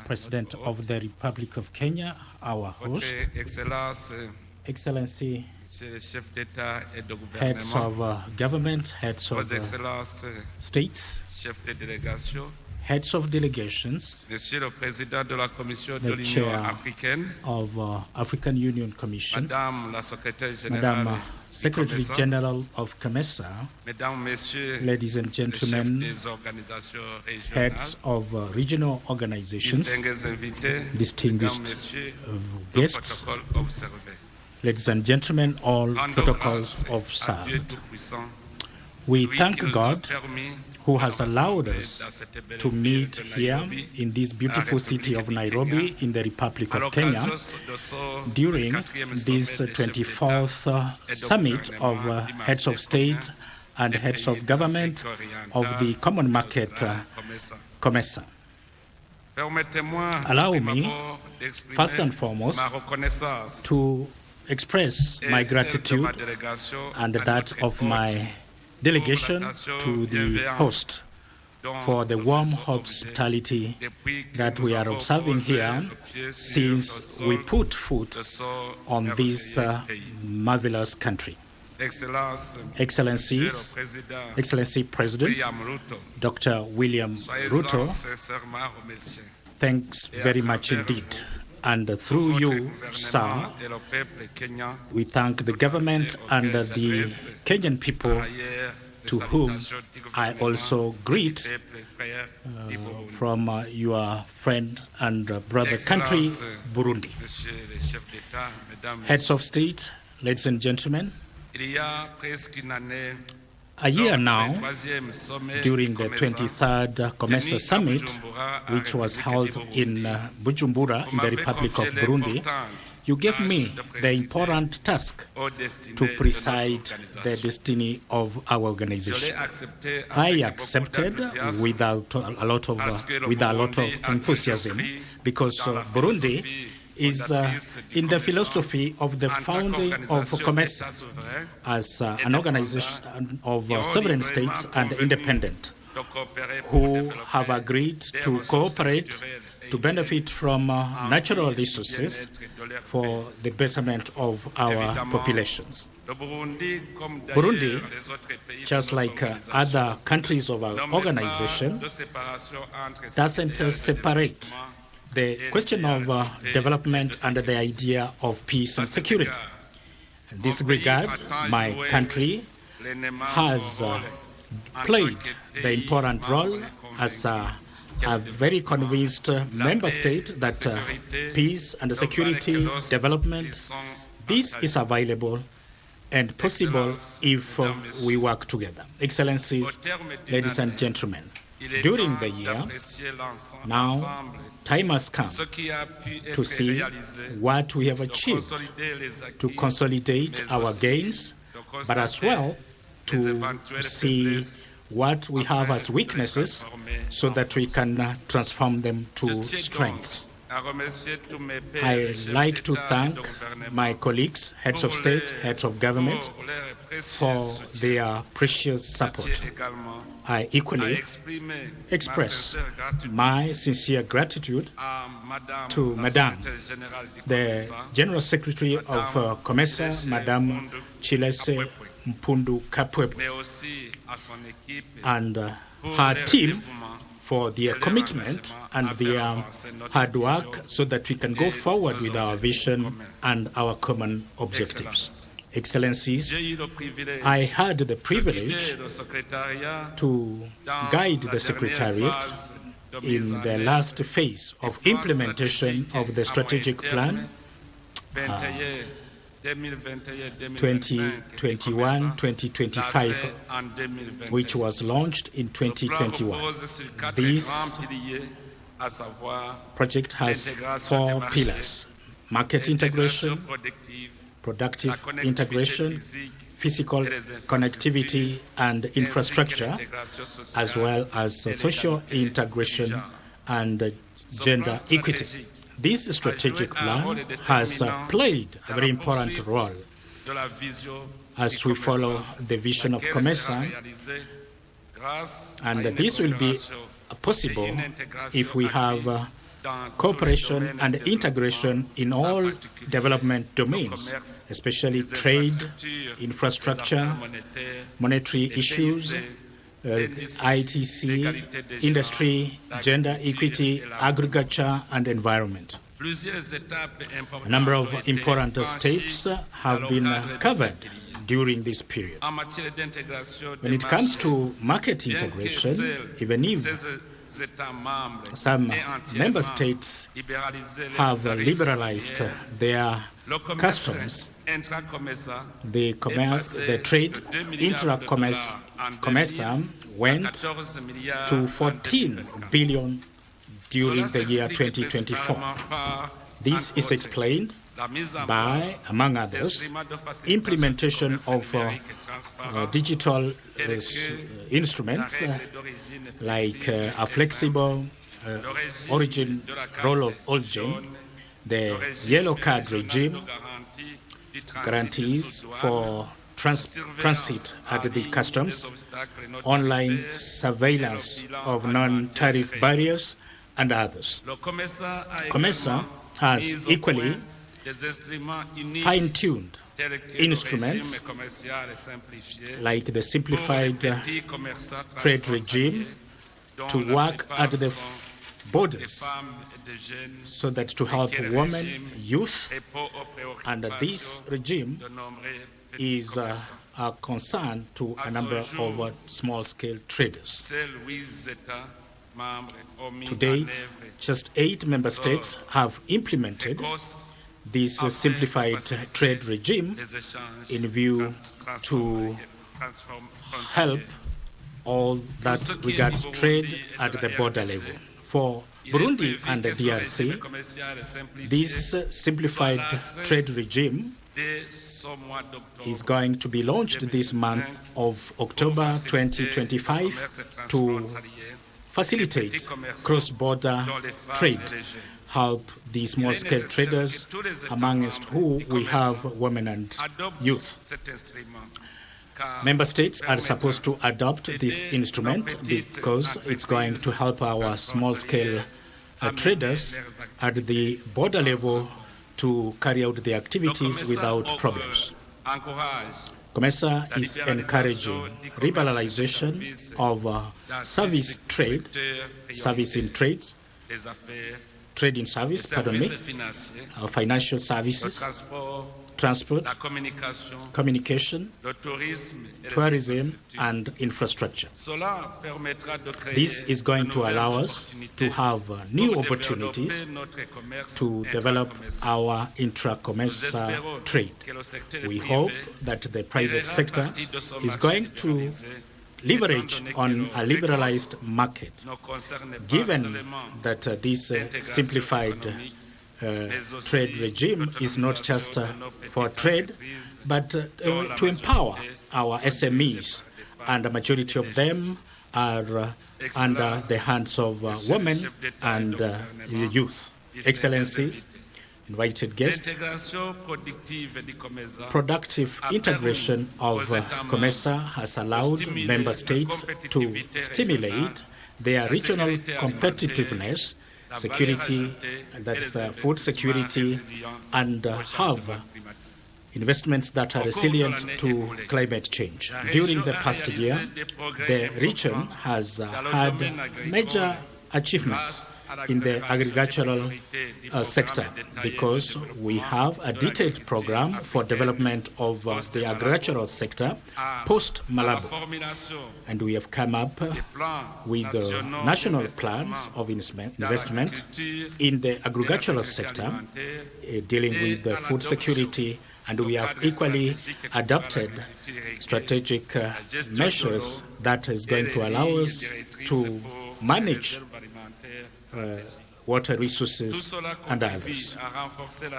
President of the Republic of Kenya, our host, Excellency, heads of government, heads of states, heads of delegations, the chair of African Union Commission, Madam Secretary General of COMESA, ladies and gentlemen, heads of regional organizations, distinguished guests, ladies and gentlemen, all protocols observed. We thank God who has allowed us to meet here in this beautiful city of Nairobi in the Republic of Kenya during this 24th summit of heads of state and heads of government of the Common Market COMESA. Allow me, first and foremost, to express my gratitude and that of my delegation to the host for the warm hospitality that we are observing here since we put foot on this marvelous country. Excellencies, Excellency President Dr. William Ruto, thanks very much indeed. And through you, sir, we thank the government and the Kenyan people, to whom I also greet from your friend and brother country, Burundi. Heads of state, ladies and gentlemen, a year now, during the 23rd COMESA summit, which was held in Bujumbura in the Republic of Burundi, you gave me the important task to preside the destiny of our organization. I accepted with a lot of enthusiasm, because Burundi is in the philosophy of the founding of COMESA as an organization of sovereign states and independent, who have agreed to cooperate to benefit from natural resources for the betterment of our populations. Burundi, just like other countries of our organization, doesn't separate the question of development and the idea of peace and security. In this regard, my country has played the important role as a very convinced member state that peace and security development, this is available and possible if we work together. Excellencies, ladies and gentlemen, during the year, now time has come to see what we have achieved, to consolidate our gains, but as well to see what we have as weaknesses so that we can transform them to strengths. I like to thank my colleagues, heads of state, heads of government, for their precious support. I equally express my sincere gratitude to Madame, the General Secretary of COMESA, Madame Chilese Mpundu Kapwebo, and her team for their commitment and their hard work so that we can go forward with our vision and our common objectives. Excellencies, I had the privilege to guide the Secretariat in the last phase of implementation of the strategic plan 2021-2025, which was launched in 2021. This project has 4 pillars: market integration, productive integration, physical connectivity and infrastructure, as well as social integration and gender equity. This strategic plan has played a very important role as we follow the vision of COMESA, and this will be possible if we have cooperation and integration in all development domains, especially trade, infrastructure, monetary issues, ITC, industry, gender equity, agriculture, and environment. A number of important steps have been covered during this period. When it comes to market integration, even if some member states have liberalized their customs, the trade intra-COMESA went to 14 billion during the year 2024. This is explained by, among others, implementation of digital instruments like a flexible role of origin, the yellow card regime, guarantees for transit at the customs, online surveillance of non-tariff barriers, and others. COMESA has equally fine-tuned instruments like the simplified trade regime to work at the borders so that to help women, youth, and this regime is a concern to a number of small-scale traders. To date, just 8 member states have implemented this simplified trade regime in view to help all that regards trade at the border level. For Burundi and the DRC, this simplified trade regime is going to be launched this month of October 2025 to facilitate cross-border trade, help the small-scale traders, amongst who we have women and youth. Member states are supposed to adopt this instrument because it's going to help our small-scale traders at the border level to carry out their activities without problems. COMESA is encouraging liberalization of service in service, financial services, transport, communication, tourism, and infrastructure. This is going to allow us to have new opportunities to develop our intra-COMESA trade. We hope that the private sector is going to leverage on a liberalized market, given that this simplified trade regime is not just for trade, but to empower our SMEs, and a majority of them are under the hands of women and youth. Excellencies, invited guests, productive integration of COMESA has allowed member states to stimulate their regional competitiveness, security, that's food security, and have investments that are resilient to climate change. During the past year, the region has had major achievements in the agricultural sector, because we have a detailed program for development of the agricultural sector post-Malabo. And we have come up with national plans of investment in the agricultural sector, dealing with food security, and we have equally adopted strategic measures that is going to allow us to manage water resources and others.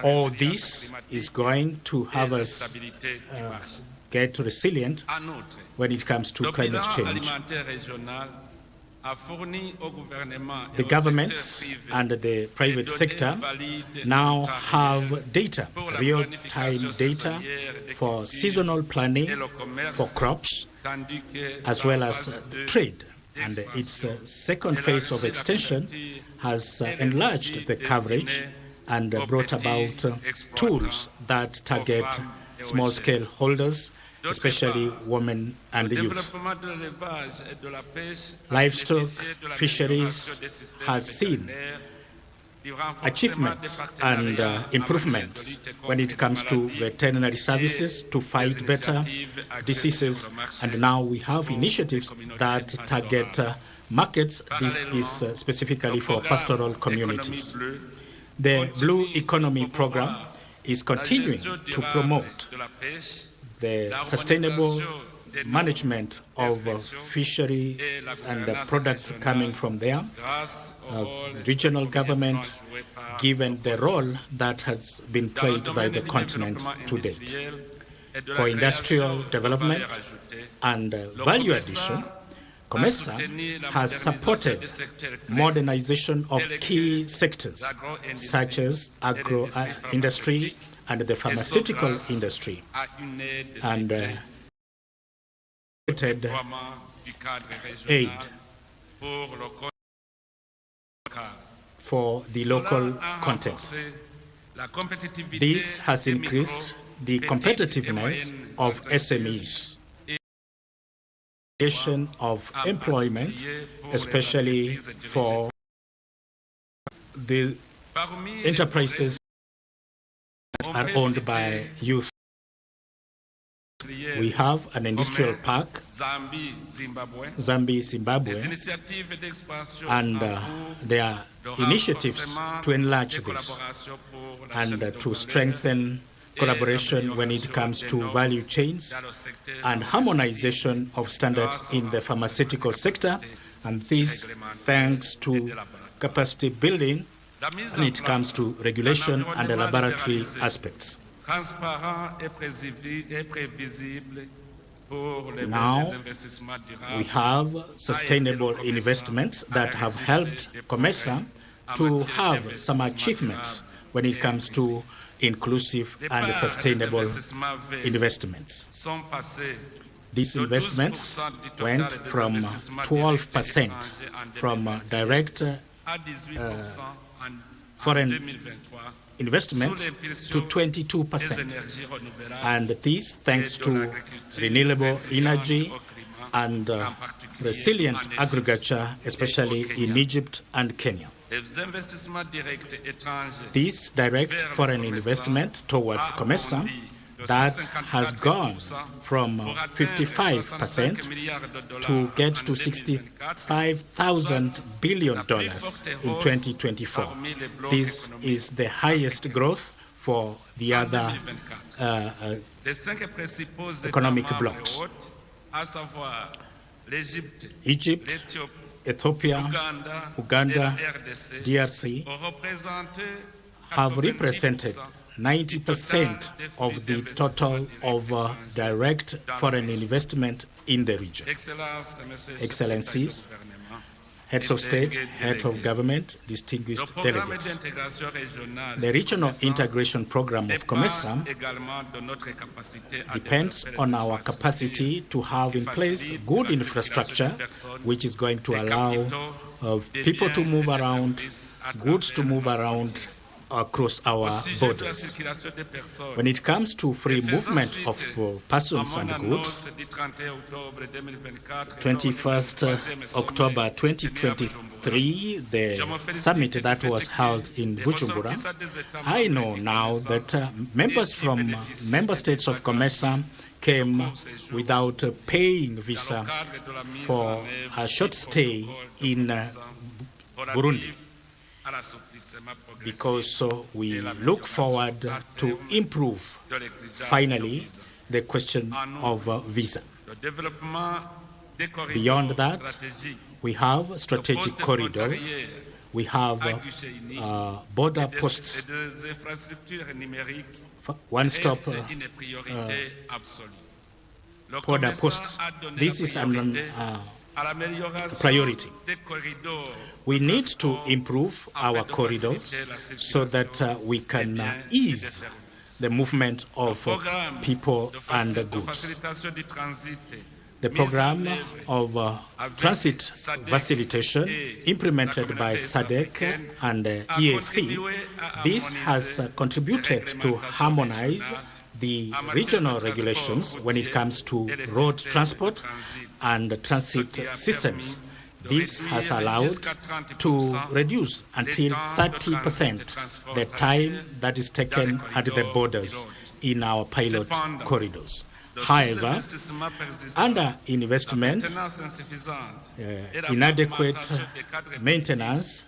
All this is going to have us get resilient when it comes to climate change. The governments and the private sector now have data, real-time data for seasonal planning for crops, as well as trade and its second phase of extension has enlarged the coverage and brought about tools that target small-scale holders, especially women and youth. Livestock fisheries has seen achievements and improvements when it comes to veterinary services to fight better diseases, and now we have initiatives that target markets. This is specifically for pastoral communities. The Blue Economy Program is continuing to promote the sustainable management of fisheries and products coming from there. Regional government, given the role that has been played by the continent to date. For industrial development and value addition, COMESA has supported modernization of key sectors such as agro-industry and the pharmaceutical industry, and aid for the local context. This has increased the competitiveness of SMEs, creation of employment, especially for the enterprises that are owned by youth. We have an industrial park, Zambie, Zimbabwe, and there are initiatives to enlarge this and to strengthen collaboration when it comes to value chains and harmonization of standards in the pharmaceutical sector, and this thanks to capacity building when it comes to regulation and the laboratory aspects. Now we have sustainable investments that have helped COMESA to have some achievements when it comes to inclusive and sustainable investments. These investments went from 12% from direct foreign investment to 22%, and this thanks to renewable energy and resilient agriculture, especially in Egypt and Kenya. This direct foreign investment towards COMESA that has gone from 55% to get to $65,000 billion in 2024. This is the highest growth for the other economic blocks. Egypt, Ethiopia, Uganda, DRC have represented 90% of the total of direct foreign investment in the region. Excellencies, heads of state, heads of government, distinguished delegates. The regional integration program of COMESA depends on our capacity to have in place good infrastructure, which is going to allow people to move around, goods to move around across our borders. When it comes to free movement of persons and goods, 21st October 2023, the summit that was held in Bujumbura, I know now that members from member states of COMESA came without paying visa for a short stay in Burundi, because we look forward to improve, finally, the question of visa. Beyond that, we have strategic corridors, we have border posts, one-stop border posts. This is a priority. We need to improve our corridors so that we can ease the movement of people and goods. The program of transit facilitation implemented by SADC and EAC, this has contributed to harmonize the regional regulations when it comes to road transport and transit systems. This has allowed to reduce until 30% the time that is taken at the borders in our pilot corridors. However, under investment, inadequate maintenance,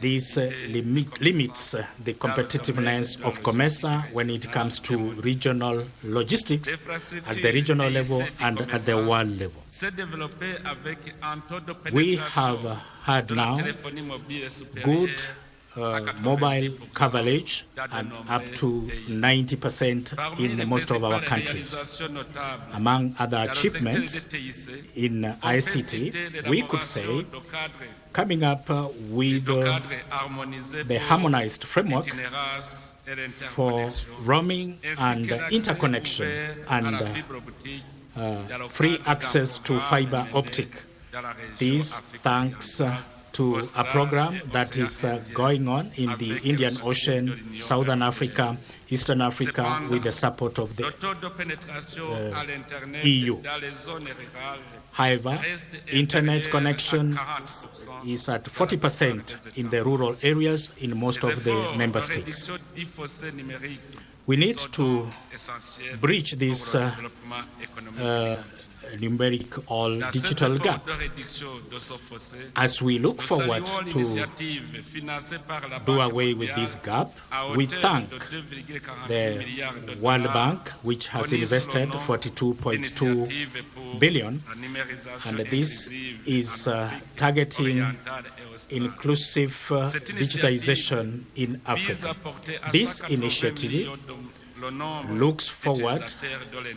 this limits the competitiveness of COMESA when it comes to regional logistics at the regional level and at the world level. We have had now good mobile coverage and up to 90% in most of our countries. Among other achievements in ICT, we could say coming up with the harmonized framework for roaming and interconnection and free access to fiber optic. This thanks to a program that is going on in the Indian Ocean, Southern Africa, Eastern Africa, with the support of the EU. However, internet connection is at 40% in the rural areas in most of the member states. We need to bridge this numeric or digital gap. As we look forward to do away with this gap, we thank the World Bank, which has invested 42.2 billion, and this is targeting inclusive digitization in Africa. This initiative looks forward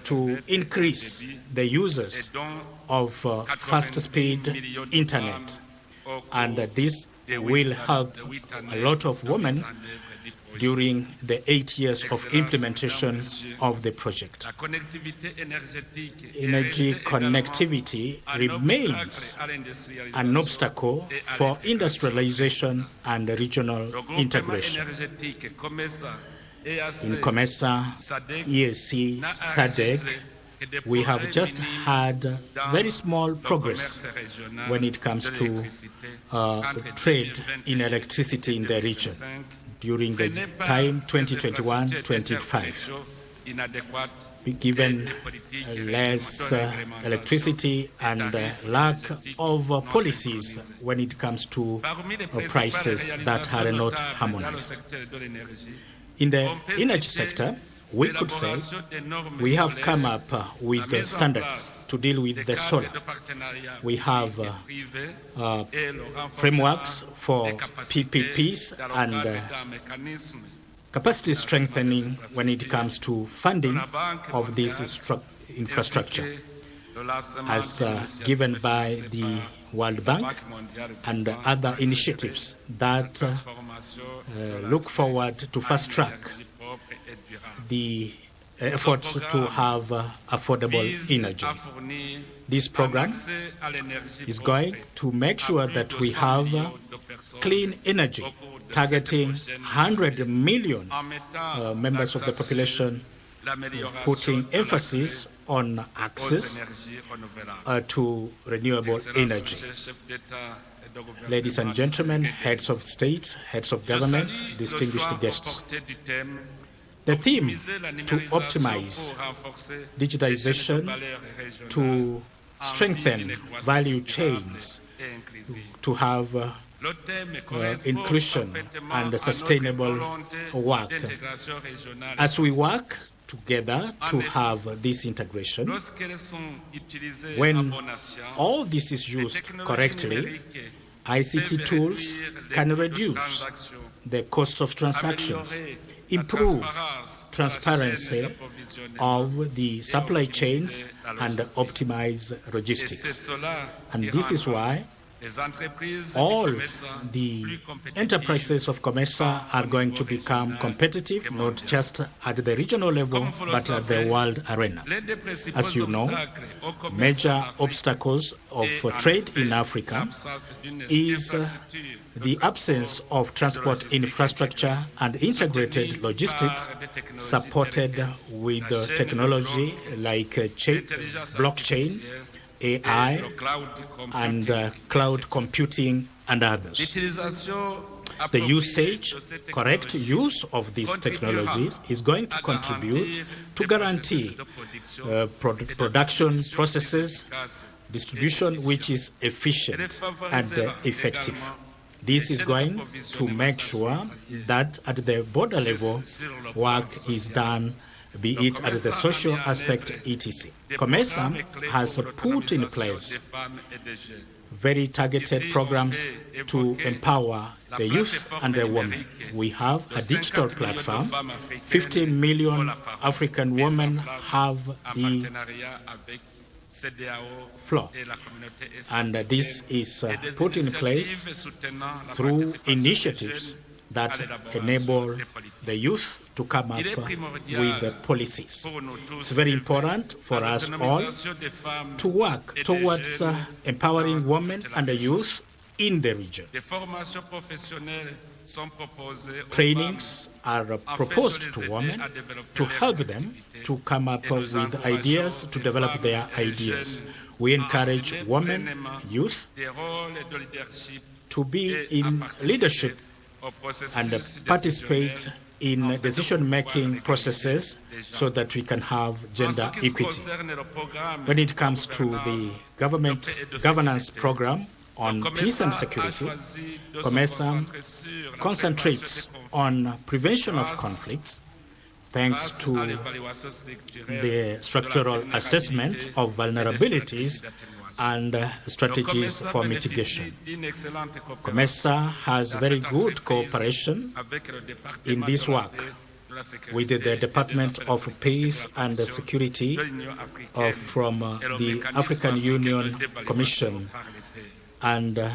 to increase the users of fast-speed internet, and this will help a lot of women during the 8 years of implementation of the project. Energy connectivity remains an obstacle for industrialization and regional integration. In COMESA, EAC, SADC, we have just had very small progress when it comes to trade in electricity in the region during the time 2021-25. Given less electricity and lack of policies when it comes to prices that are not harmonized. In the energy sector, we could say we have come up with standards to deal with the solar. We have frameworks for PPPs and capacity strengthening when it comes to funding of this infrastructure, as given by the World Bank and other initiatives that look forward to fast-track the efforts to have affordable energy. This program is going to make sure that we have clean energy, targeting 100 million members of the population, putting emphasis on access to renewable energy. Ladies and gentlemen, heads of state, heads of government, distinguished guests, the theme to optimize digitization, to strengthen value chains, to have inclusion and sustainable work. As we work together to have this integration, when all this is used correctly, ICT tools can reduce the cost of transactions, improve transparency of the supply chains, and optimize logistics. And this is why all the enterprises of COMESA are going to become competitive, not just at the regional level, but at the world arena. As you know, major obstacles of trade in Africa is the absence of transport infrastructure and integrated logistics supported with technology like blockchain, AI, and cloud computing, and others. The correct use of these technologies is going to contribute to guarantee production processes, distribution which is efficient and effective. This is going to make sure that at the border level, work is done, be it at the social aspect, etc. COMESA has put in place very targeted programs to empower the youth and the women. We have a digital platform. 50 million African women have the floor, and this is put in place through initiatives that enable the youth to come up with policies. It's very important for us all to work towards empowering women and the youth in the region. Trainings are proposed to women to help them to come up with ideas, to develop their ideas. We encourage women, youth, to be in leadership and participate in decision-making processes so that we can have gender equity. When it comes to the governance program on peace and security, COMESA concentrates on prevention of conflicts thanks to the structural assessment of vulnerabilities and strategies for mitigation. COMESA has very good cooperation in this work with the Department of Peace and Security from the African Union Commission and the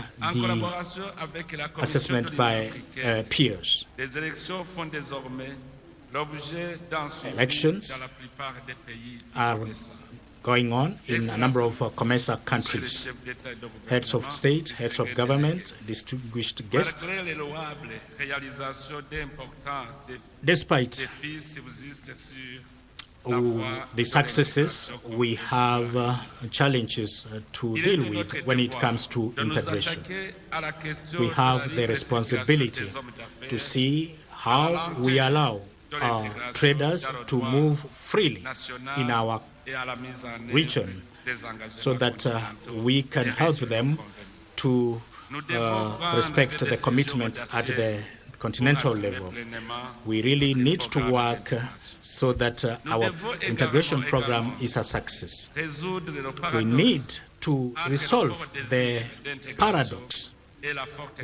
assessment by peers. Elections are going on in a number of COMESA countries. Heads of state, heads of government, distinguished guests. Despite the successes, we have challenges to deal with when it comes to integration. We have the responsibility to see how we allow our traders to move freely in our region so that we can help them to respect the commitments at the continental level. We really need to work so that our integration program is a success. We need to resolve the paradox.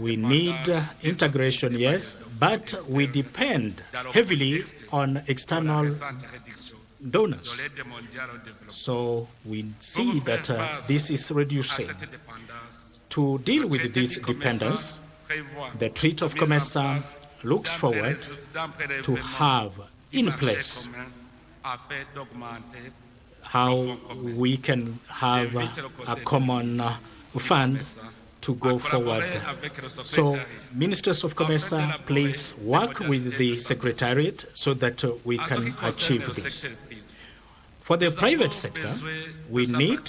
We need integration, yes, but we depend heavily on external donors. So we see that this is reducing. To deal with this dependence, the Treaty of COMESA looks forward to have in place how we can have a common fund to go forward. So, ministers of COMESA, please work with the Secretariat so that we can achieve this. For the private sector, we need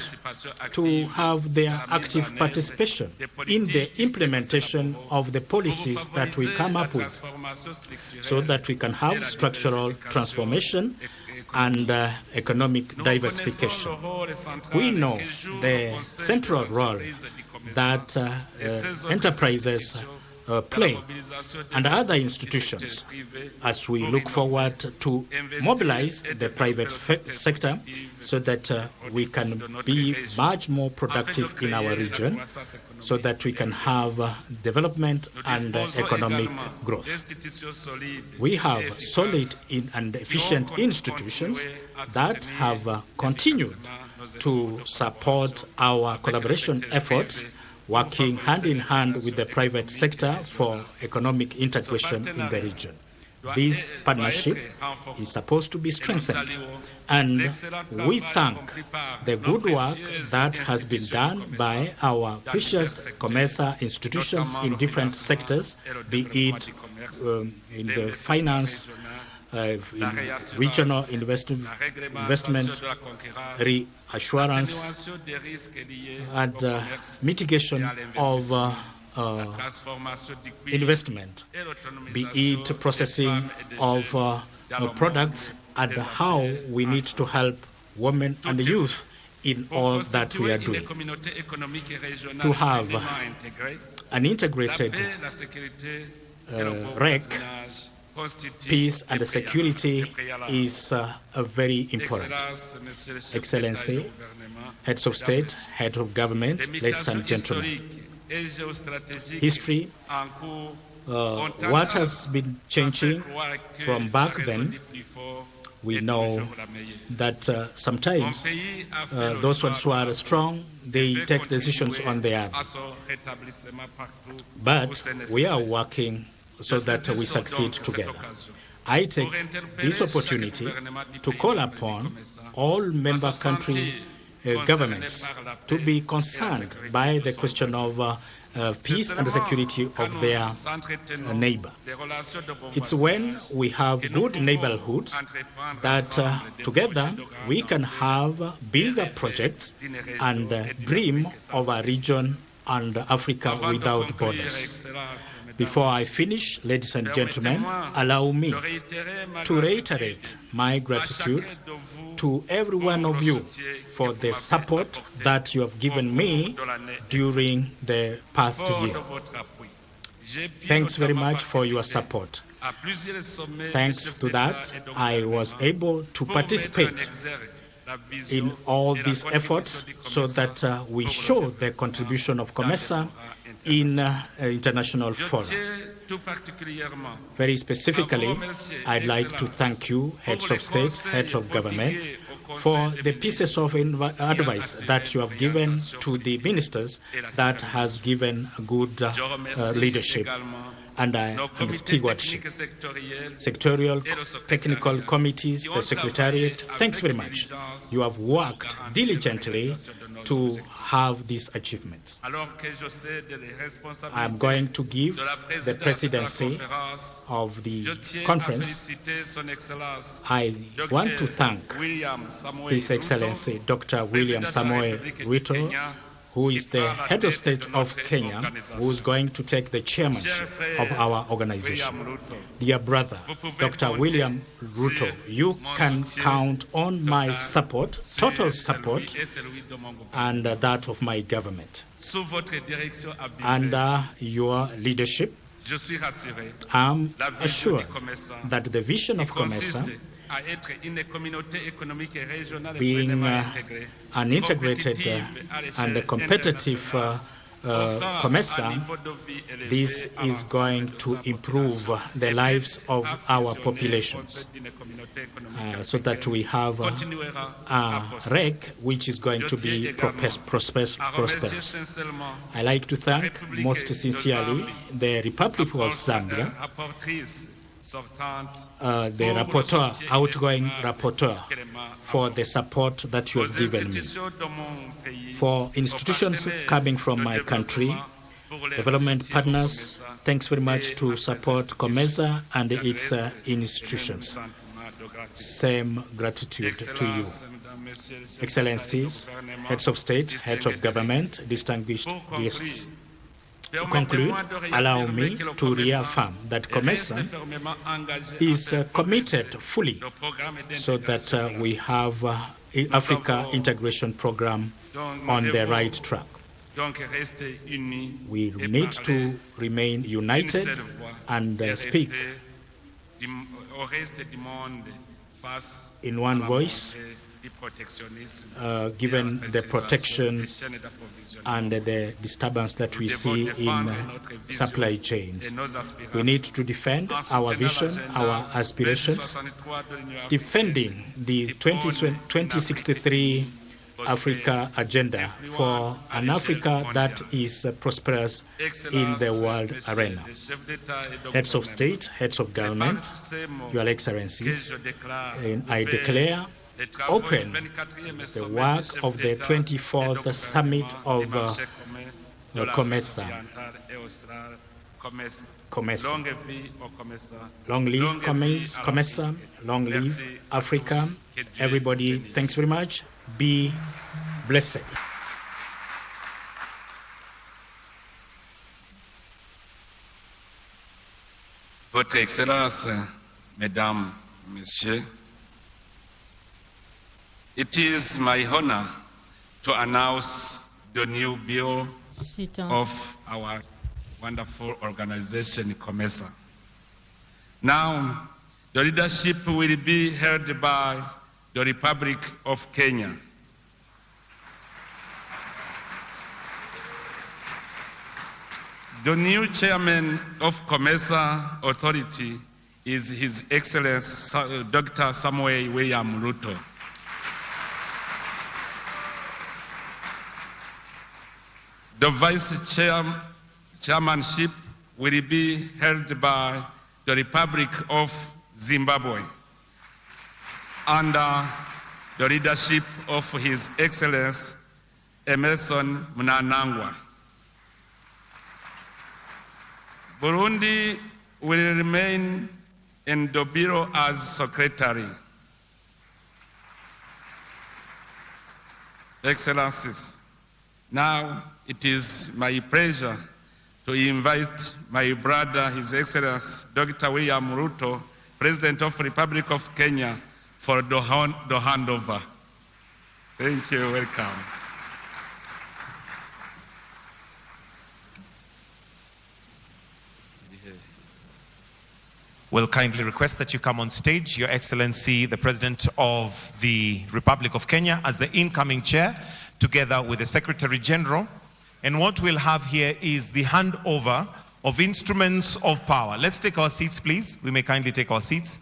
to have their active participation in the implementation of the policies that we come up with so that we can have structural transformation and economic diversification. We know the central role that enterprises play and other institutions as we look forward to mobilize the private sector so that we can be much more productive in our region so that we can have development and economic growth. We have solid and efficient institutions that have continued to support our collaboration efforts working hand in hand with the private sector for economic integration in the region. This partnership is supposed to be strengthened, and we thank the good work that has been done by our precious COMESA institutions in different sectors, be it in the finance, in regional investment, reassurance, and mitigation of investment, be it processing of products, and how we need to help women and youth in all that we are doing. To have an integrated REC, peace and security is very important. Excellency, heads of state, head of government, ladies and gentlemen, history, what has been changing from back then, we know that sometimes those ones who are strong, they take decisions on their own. But we are working so that we succeed together. I take this opportunity to call upon all member country governments to be concerned by the question of peace and security of their neighbor. It's when we have good neighborhoods that together we can have bigger projects and dream of a region and Africa without borders. Before I finish, ladies and gentlemen, allow me to reiterate my gratitude to every one of you for the support that you have given me during the past year. Thanks very much for your support. Thanks to that, I was able to participate in all these efforts so that we show the contribution of COMESA in international fora. Very specifically, I'd like to thank you, heads of state, heads of government, for the pieces of advice that you have given to the ministers that has given good leadership and stewardship. Sectorial, technical committees, the Secretariat, thanks very much. You have worked diligently to have these achievements. I am going to give the presidency of the conference. I want to thank His Excellency Dr. William Samoei Ruto, who is the head of state of Kenya, who is going to take the chairmanship of our organization. Dear brother, Dr. William Ruto, you can count on my support, total support, and that of my government. Under your leadership, I'm assured that the vision of COMESA, being an integrated and a competitive COMESA, this is going to improve the lives of our populations so that we have a REC which is going to be prosperous. I like to thank most sincerely the Republic of Zambia, the rapporteur, outgoing rapporteur, for the support that you have given me. For institutions coming from my country, development partners, thanks very much to support COMESA and its institutions. Same gratitude to you. Excellencies, heads of state, heads of government, distinguished guests. To conclude, allow me to reaffirm that COMESA is committed fully so that we have Africa integration program on the right track. We need to remain united and speak in one voice, given the protection and the disturbance that we see in supply chains. We need to defend our vision, our aspirations, defending the 2063 Africa agenda for an Africa that is prosperous in the world arena. Heads of state, heads of government, Your Excellencies, I declare open the work of the 24th Summit of COMESA. Long live COMESA, long live Africa. Everybody, thanks very much. Be blessed. Votre Excellence, Mesdames, Messieurs, it is my honor to announce the new bill of our wonderful organization, COMESA. Now, the leadership will be held by the Republic of Kenya. The new chairman of COMESA Authority is His Excellency Dr. Samuel William Ruto. The vice chairmanship will be held by the Republic of Zimbabwe under the leadership of His Excellency Emerson Mnangagwa. Burundi will remain in the Bureau as Secretary. Excellencies, now it is my pleasure to invite my brother, His Excellency Dr. William Ruto, President of the Republic of Kenya, for the handover. Thank you, welcome. We'll kindly request that you come on stage, Your Excellency, the President of the Republic of Kenya, as the incoming chair, together with the Secretary General. And what we'll have here is the handover of instruments of power. Let's take our seats, please. We may kindly take our seats.